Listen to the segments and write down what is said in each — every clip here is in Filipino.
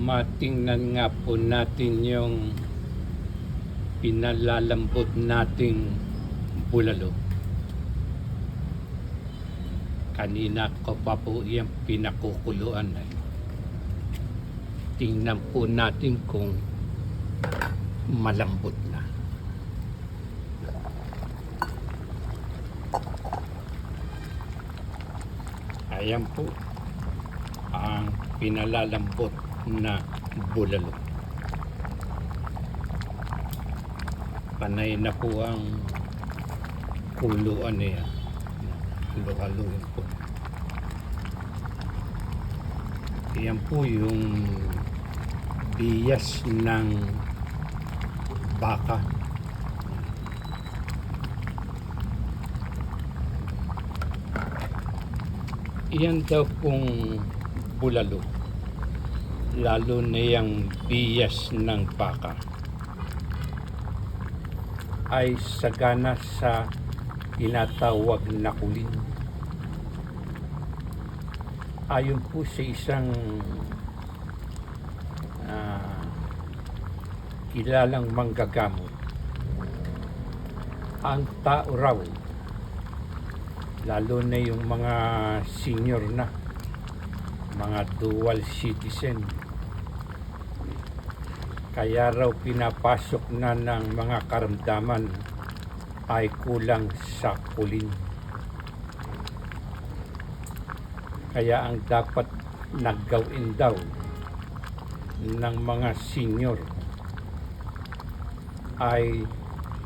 matingnan nga po natin yung pinalalambot nating bulalo. Kanina ko pa po yung pinakukuluan. Tingnan po natin kung malambot na. Ayan po ang pinalalambot na bulalo. Panay na po ang kuluan niya. Halo-haloin po. Ayan po yung bias ng baka. Iyan daw pong bulalo, lalo na yung bias ng baka, ay sagana sa tinatawag na kulin. Ayon po sa isang kilalang manggagamot, ang tao raw, lalo na yung mga senior na, mga dual citizen, kaya raw pinapasok na ng mga karamdaman ay kulang sa kulin. Kaya ang dapat naggawin daw ng mga senior ay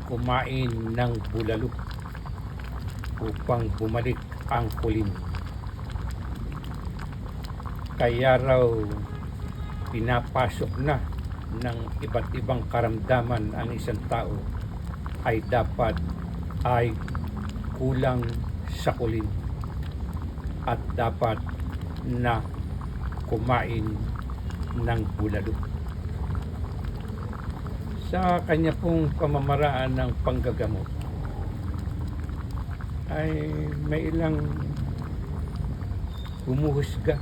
kumain ng bulalo upang bumalik ang kulin. Kaya raw pinapasok na ng iba't ibang karamdaman ang isang tao ay dapat ay kulang sa kulin at dapat na kumain ng bulalo. Sa kanya pong pamamaraan ng panggagamot ay may ilang humuhusga.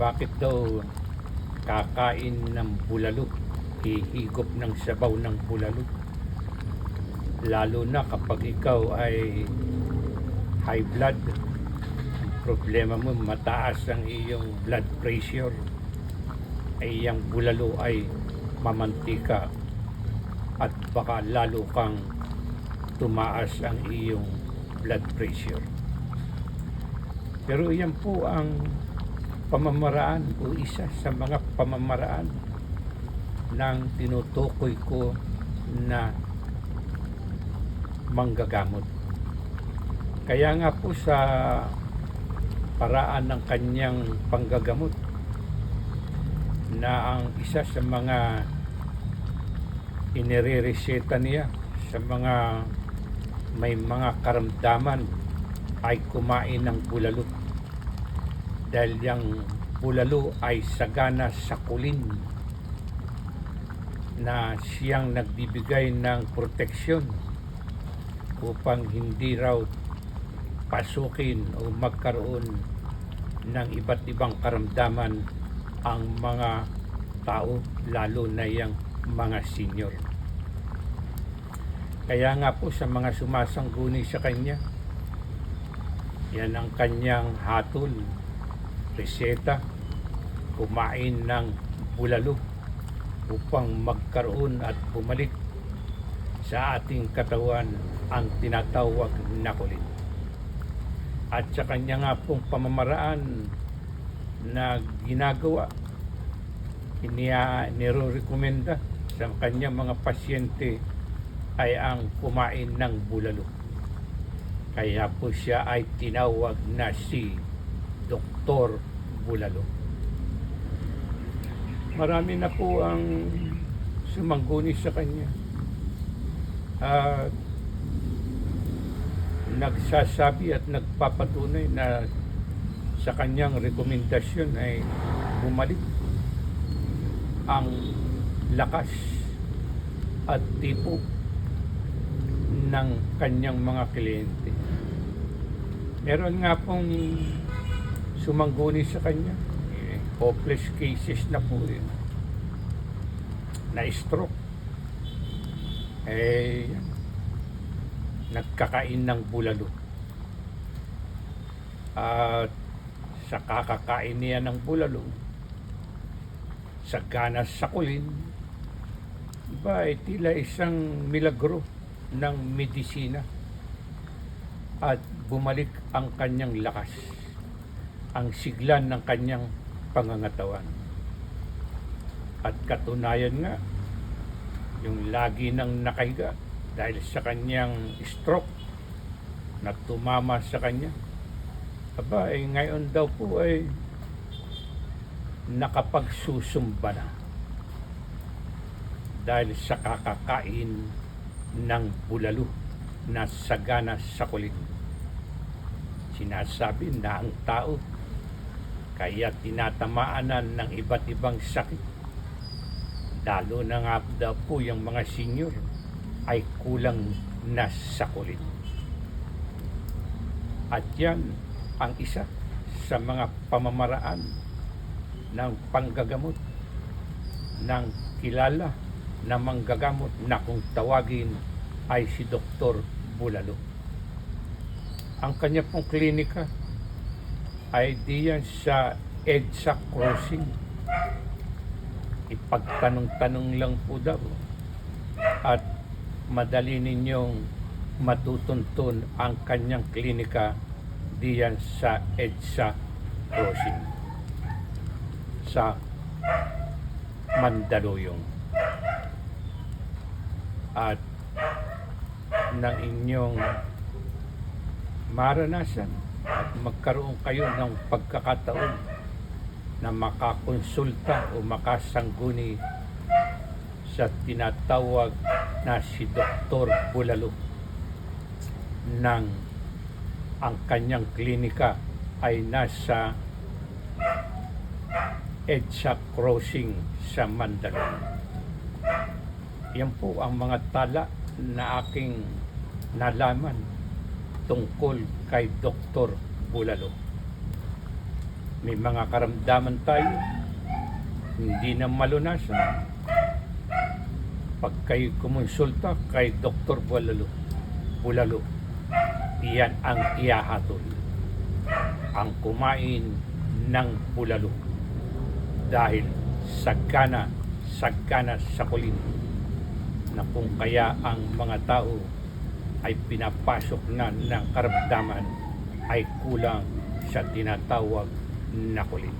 Bakit daw kakain ng bulalo, hihigop ng sabaw ng bulalo, lalo na kapag ikaw ay high blood, ang problema mo mataas ang iyong blood pressure, ay yung bulalo ay mamantika at baka lalo kang tumaas ang iyong blood pressure. Pero yan po ang pamamaraan o isa sa mga pamamaraan ng tinutukoy ko na manggagamot. Kaya nga po sa paraan ng kanyang panggagamot na ang isa sa mga inirereseta niya sa mga may mga karamdaman ay kumain ng bulalo, dahil yung bulalo ay sagana sa kulin na siyang nagbibigay ng proteksyon upang hindi raw pasukin o magkaroon ng iba't ibang karamdaman ang mga tao, lalo na yung mga senior. Kaya nga po sa mga sumasangguni sa kanya, yan ang kanyang hatol, reseta, kumain ng bulalo upang magkaroon at bumalik sa ating katawan ang tinatawag na kulin. At sa kanya nga pong pamamaraan na ginagawa, niro-rekomenda sa kanyang mga pasyente ay ang kumain ng bulalo. Kaya po siya ay tinawag na si Dr. Bulalo. Marami na po ang sumangguni sa kanya at nagsasabi at nagpapatunay na sa kanyang rekomendasyon ay bumalik ang lakas at tipo ng kanyang mga kliyente. Meron nga pong sumangguni sa kanya, hopeless cases na po eh, na stroke. Nagkakain ng bulalo. At sa kakakain niya ng bulalo, sa ganas sakulin, tila isang milagro ng medisina at bumalik ang kanyang lakas, ang siglan ng kanyang pangangatawan. At katunayan nga, yung lagi nang nakahiga dahil sa kanyang stroke na tumama sa kanya, ngayon daw po ay nakapagsusumba na dahil sa kakakain ng bulalo na sagana sa kulit. Sinasabi na ang tao kaya tinatamaan ng iba't ibang sakit, lalo na nga daw po yung mga senior, ay kulang na sa kulit. At yan ang isa sa mga pamamaraan ng panggagamot ng kilala na manggagamot na kung tawagin ay si Dr. Bulalo. Ang kanya pong klinika ay diyan sa EDSA Crossing. Ipagtanong-tanong lang po daw at madali ninyong matutuntun ang kanyang klinika diyan sa EDSA Crossing sa Mandaluyong. At ng inyong maranasan at magkaroon kayo ng pagkakataon na makakonsulta o makasangguni sa tinatawag na si Dr. Bulalo ng ang kanyang klinika ay nasa EDSA Crossing sa Mandaluyong. Yan po ang mga tala na aking nalaman tungkol kay Dr. Bulalo. May mga karamdaman tayo hindi na malunasan. Pag kayo kumonsulta kay Dr. Bulalo, iyan ang ihahatol. Ang kumain ng bulalo dahil sagana sa kulit, na kung kaya ang mga tao ay pinapasok na ng karamdaman ay kulang sa tinatawag na kulit.